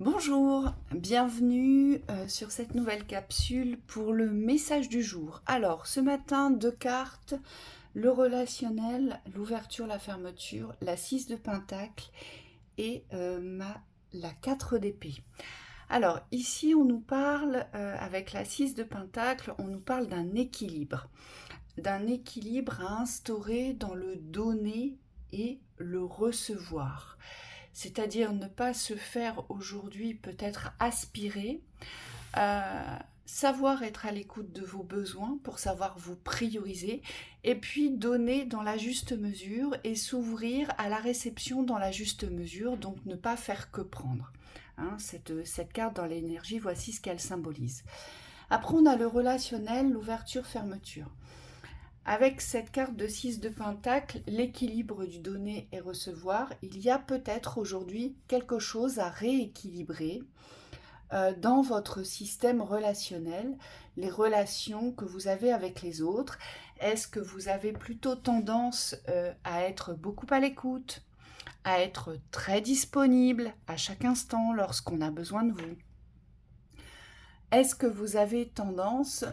Bonjour, bienvenue sur cette nouvelle capsule pour le message du jour. Alors, ce matin, deux cartes, le relationnel, l'ouverture, la fermeture, la 6 de Pentacle et la 4 d'épée. Alors, ici, on nous parle, avec la 6 de Pentacle, on nous parle d'un équilibre à instaurer dans le donner et le recevoir. C'est-à-dire ne pas se faire aujourd'hui peut-être aspirer, savoir être à l'écoute de vos besoins pour savoir vous prioriser et puis donner dans la juste mesure et s'ouvrir à la réception dans la juste mesure, donc ne pas faire que prendre. Cette carte dans l'énergie, voici ce qu'elle symbolise. Après, on a le relationnel, l'ouverture, fermeture. Avec cette carte de 6 de Pentacle, l'équilibre du donner et recevoir, il y a peut-être aujourd'hui quelque chose à rééquilibrer dans votre système relationnel, les relations que vous avez avec les autres. Est-ce que vous avez plutôt tendance à être beaucoup à l'écoute, à être très disponible à chaque instant lorsqu'on a besoin de vous? Est-ce que vous avez tendance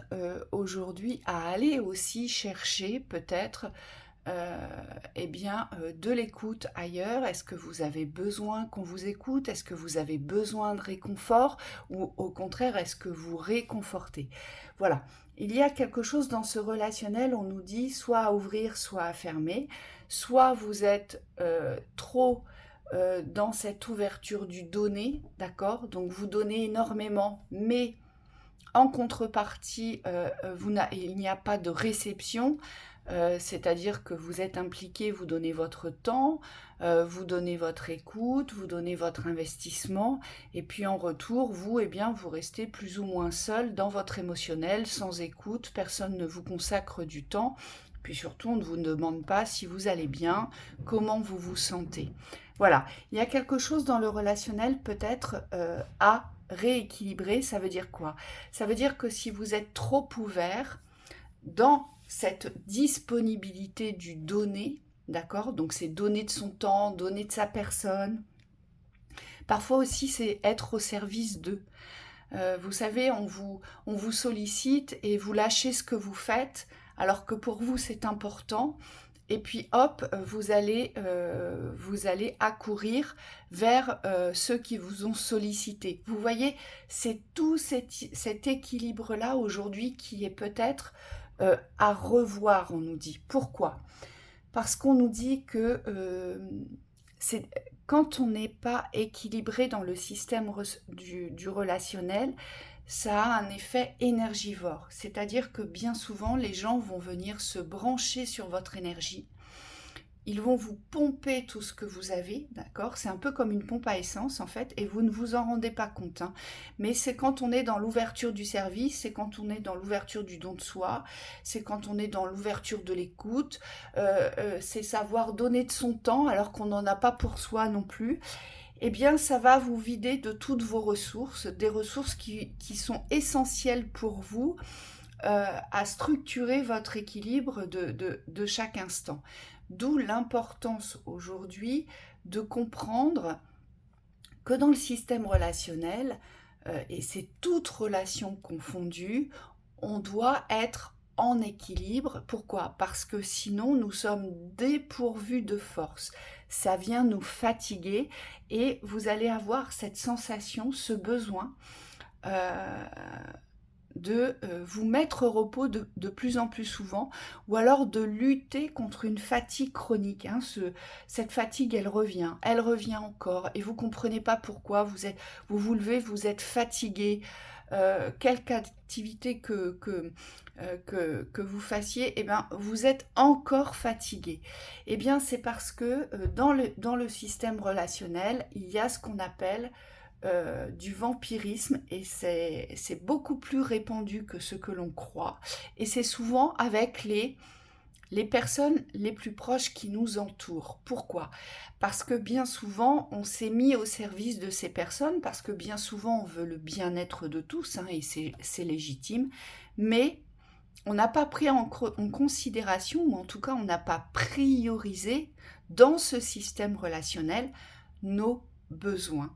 aujourd'hui à aller aussi chercher peut-être de l'écoute ailleurs? Est-ce que vous avez besoin qu'on vous écoute? Est-ce que vous avez besoin de réconfort? Ou au contraire, est-ce que vous réconfortez? Voilà, il y a quelque chose dans ce relationnel, on nous dit soit à ouvrir, soit à fermer. Soit vous êtes trop dans cette ouverture du donner, d'accord? Donc vous donnez énormément, mais en contrepartie, il n'y a pas de réception, c'est-à-dire que vous êtes impliqué, vous donnez votre temps, vous donnez votre écoute, vous donnez votre investissement, et puis en retour, vous, vous restez plus ou moins seul dans votre émotionnel, sans écoute, personne ne vous consacre du temps, puis surtout, on ne vous demande pas si vous allez bien, comment vous vous sentez. Voilà, il y a quelque chose dans le relationnel peut-être à rééquilibrer. Ça veut dire quoi? Ça veut dire que si vous êtes trop ouvert dans cette disponibilité du donner, d'accord? Donc c'est donner de son temps, donner de sa personne. Parfois aussi c'est être au service d'eux. Vous savez, on vous sollicite et vous lâchez ce que vous faites alors que pour vous c'est important. Et puis hop, vous allez accourir vers ceux qui vous ont sollicité. Vous voyez, c'est tout cet équilibre-là aujourd'hui qui est peut-être à revoir, on nous dit. Pourquoi? Parce qu'on nous dit que c'est quand on n'est pas équilibré dans le système du relationnel, ça a un effet énergivore. C'est-à-dire que bien souvent, les gens vont venir se brancher sur votre énergie. Ils vont vous pomper tout ce que vous avez, d'accord? C'est un peu comme une pompe à essence en fait, et vous ne vous en rendez pas compte. Mais c'est quand on est dans l'ouverture du service, c'est quand on est dans l'ouverture du don de soi, c'est quand on est dans l'ouverture de l'écoute, c'est savoir donner de son temps alors qu'on n'en a pas pour soi non plus. Eh bien, ça va vous vider de toutes vos ressources, des ressources qui sont essentielles pour vous à structurer votre équilibre de chaque instant. D'où l'importance aujourd'hui de comprendre que dans le système relationnel, et c'est toute relation confondue, on doit être en équilibre. Pourquoi? Parce que sinon nous sommes dépourvus de force. Ça vient nous fatiguer et vous allez avoir cette sensation, ce besoin euh, de vous mettre au repos de plus en plus souvent, ou alors de lutter contre une fatigue chronique. Cette fatigue, elle revient encore, et vous comprenez pas pourquoi. Vous vous levez, vous êtes fatigué. Quelque activité que vous fassiez, vous êtes encore fatigué. C'est parce que dans le système relationnel, il y a ce qu'on appelle du vampirisme, et c'est beaucoup plus répandu que ce que l'on croit, et c'est souvent avec les personnes les plus proches qui nous entourent. Pourquoi? Parce que bien souvent on s'est mis au service de ces personnes, parce que bien souvent on veut le bien-être de tous, et c'est légitime, mais on n'a pas pris en considération, ou en tout cas on n'a pas priorisé dans ce système relationnel nos besoins.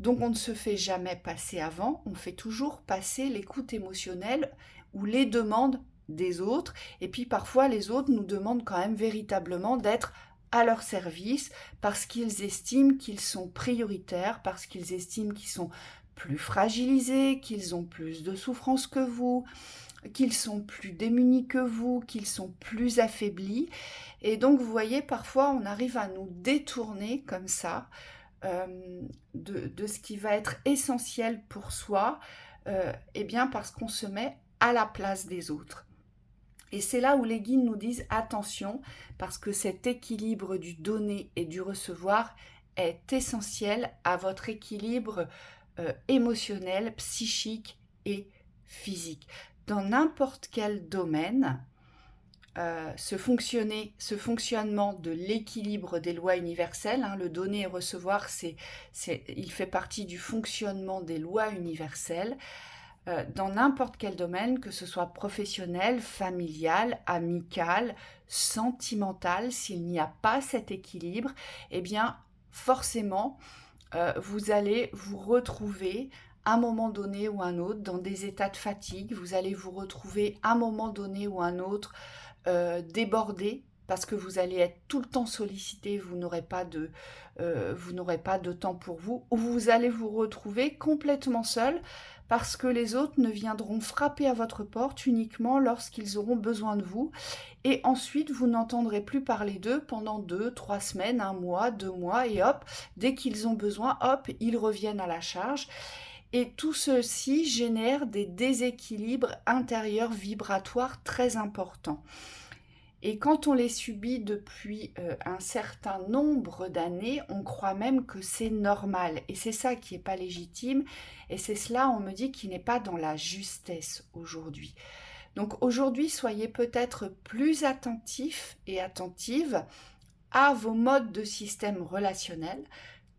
Donc on ne se fait jamais passer avant, on fait toujours passer l'écoute émotionnelle ou les demandes des autres. Et puis parfois les autres nous demandent quand même véritablement d'être à leur service parce qu'ils estiment qu'ils sont prioritaires, parce qu'ils estiment qu'ils sont plus fragilisés, qu'ils ont plus de souffrance que vous, qu'ils sont plus démunis que vous, qu'ils sont plus affaiblis. Et donc vous voyez, parfois on arrive à nous détourner comme ça de ce qui va être essentiel pour soi, eh bien parce qu'on se met à la place des autres. Et c'est là où les guides nous disent attention, parce que cet équilibre du donner et du recevoir est essentiel à votre équilibre émotionnel, psychique et physique. Dans n'importe quel domaine, ce fonctionnement de l'équilibre des lois universelles, hein, le donner et recevoir, il fait partie du fonctionnement des lois universelles. Dans n'importe quel domaine, que ce soit professionnel, familial, amical, sentimental, s'il n'y a pas cet équilibre, eh bien forcément, vous allez vous retrouver à un moment donné ou un autre dans des états de fatigue, vous allez vous retrouver à un moment donné ou un autre débordé parce que vous allez être tout le temps sollicité, vous n'aurez pas de temps pour vous, ou vous allez vous retrouver complètement seul parce que les autres ne viendront frapper à votre porte uniquement lorsqu'ils auront besoin de vous, et ensuite vous n'entendrez plus parler d'eux pendant 2, 3 semaines, 1 mois, 2 mois, et hop, dès qu'ils ont besoin, hop, ils reviennent à la charge. Et tout ceci génère des déséquilibres intérieurs vibratoires très importants. Et quand on les subit depuis un certain nombre d'années, on croit même que c'est normal. Et c'est ça qui n'est pas légitime. Et c'est cela, on me dit, qui n'est pas dans la justesse aujourd'hui. Donc aujourd'hui, soyez peut-être plus attentifs et attentives à vos modes de système relationnel.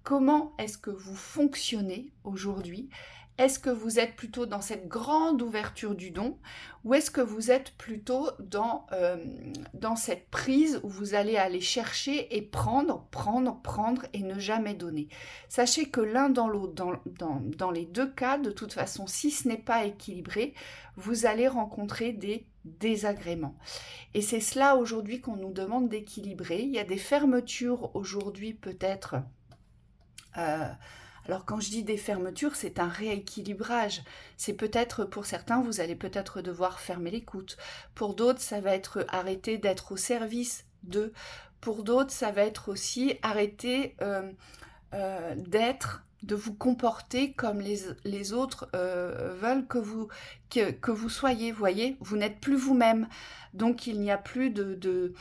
Comment est-ce que vous fonctionnez aujourd'hui ? Est-ce que vous êtes plutôt dans cette grande ouverture du don, ou est-ce que vous êtes plutôt dans cette prise où vous allez aller chercher et prendre et ne jamais donner? Sachez que l'un dans l'autre, dans les deux cas, de toute façon, si ce n'est pas équilibré, vous allez rencontrer des désagréments. Et c'est cela aujourd'hui qu'on nous demande d'équilibrer. Il y a des fermetures aujourd'hui peut-être. Alors quand je dis des fermetures, c'est un rééquilibrage. C'est peut-être, pour certains, vous allez peut-être devoir fermer l'écoute. Pour d'autres, ça va être arrêter d'être au service d'eux. Pour d'autres, ça va être aussi arrêter de vous comporter comme les autres veulent que vous soyez. Vous voyez, vous n'êtes plus vous-même. Donc il n'y a plus de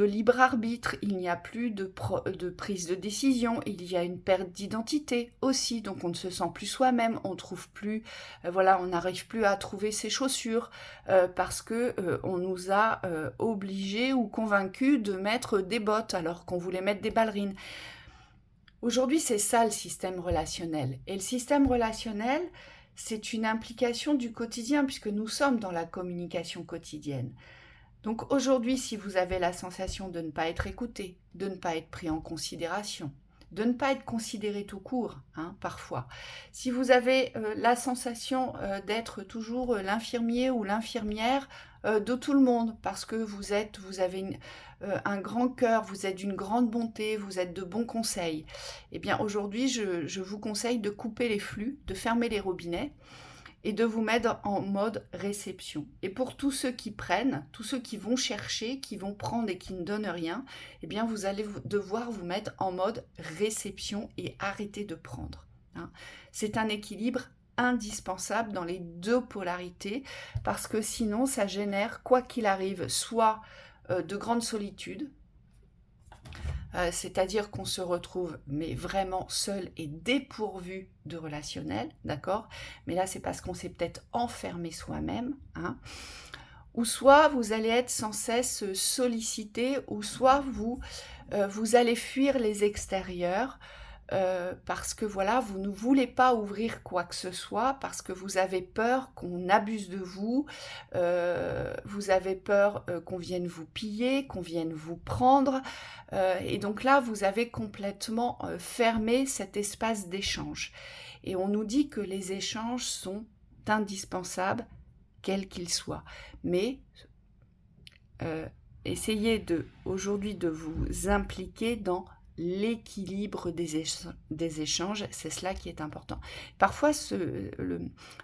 libre arbitre, il n'y a plus de prise de décision, il y a une perte d'identité aussi. Donc on ne se sent plus soi-même, on trouve plus, on n'arrive plus à trouver ses chaussures parce que on nous a obligés ou convaincus de mettre des bottes alors qu'on voulait mettre des ballerines. Aujourd'hui, c'est ça le système relationnel. Et le système relationnel, c'est une implication du quotidien puisque nous sommes dans la communication quotidienne. Donc aujourd'hui, si vous avez la sensation de ne pas être écouté, de ne pas être pris en considération, de ne pas être considéré tout court, parfois. Si vous avez la sensation d'être toujours l'infirmier ou l'infirmière de tout le monde, parce que vous avez un grand cœur, vous êtes d'une grande bonté, vous êtes de bons conseils, eh bien aujourd'hui, je vous conseille de couper les flux, de fermer les robinets et de vous mettre en mode réception. Et pour tous ceux qui prennent, tous ceux qui vont chercher, qui vont prendre et qui ne donnent rien, eh bien vous allez devoir vous mettre en mode réception et arrêter de prendre. C'est un équilibre indispensable dans les deux polarités parce que sinon ça génère, quoi qu'il arrive, soit de grandes solitudes, c'est-à-dire qu'on se retrouve mais vraiment seul et dépourvu de relationnel, d'accord? Mais là c'est parce qu'on s'est peut-être enfermé soi-même, ou soit vous allez être sans cesse sollicité, ou soit vous allez fuir les extérieurs parce que voilà, vous ne voulez pas ouvrir quoi que ce soit, parce que vous avez peur qu'on abuse de vous avez peur, qu'on vienne vous piller, qu'on vienne vous prendre, et donc là, vous avez complètement, fermé cet espace d'échange et on nous dit que les échanges sont indispensables, quels qu'ils soient. Mais essayez aujourd'hui de vous impliquer dans l'équilibre des échanges, c'est cela qui est important. Parfois,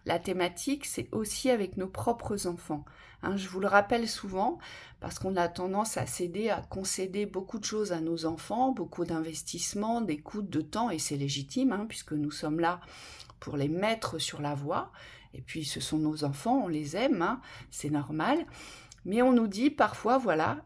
la thématique, c'est aussi avec nos propres enfants. Hein, je vous le rappelle souvent, parce qu'on a tendance à céder, à concéder beaucoup de choses à nos enfants, beaucoup d'investissements, d'écoute, de temps, et c'est légitime, hein, puisque nous sommes là pour les mettre sur la voie, et puis ce sont nos enfants, on les aime, hein, c'est normal. Mais on nous dit parfois, voilà,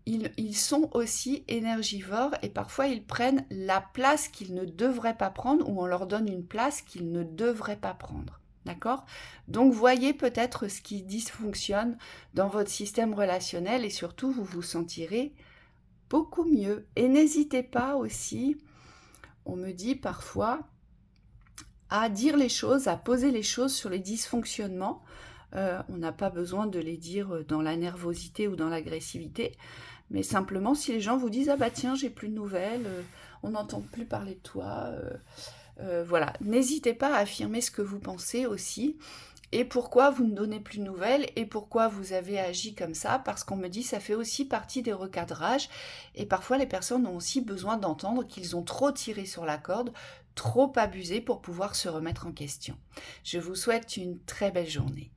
ils sont aussi énergivores et parfois ils prennent la place qu'ils ne devraient pas prendre ou on leur donne une place qu'ils ne devraient pas prendre. D'accord? Donc voyez peut-être ce qui dysfonctionne dans votre système relationnel et surtout vous vous sentirez beaucoup mieux. Et n'hésitez pas aussi, on me dit parfois, à dire les choses, à poser les choses sur les dysfonctionnements. On n'a pas besoin de les dire dans la nervosité ou dans l'agressivité, mais simplement si les gens vous disent « Ah bah tiens, j'ai plus de nouvelles, on n'entend plus parler de toi voilà, n'hésitez pas à affirmer ce que vous pensez aussi, et pourquoi vous ne donnez plus de nouvelles, et pourquoi vous avez agi comme ça, parce qu'on me dit ça fait aussi partie des recadrages, et parfois les personnes ont aussi besoin d'entendre qu'ils ont trop tiré sur la corde, trop abusé pour pouvoir se remettre en question. Je vous souhaite une très belle journée.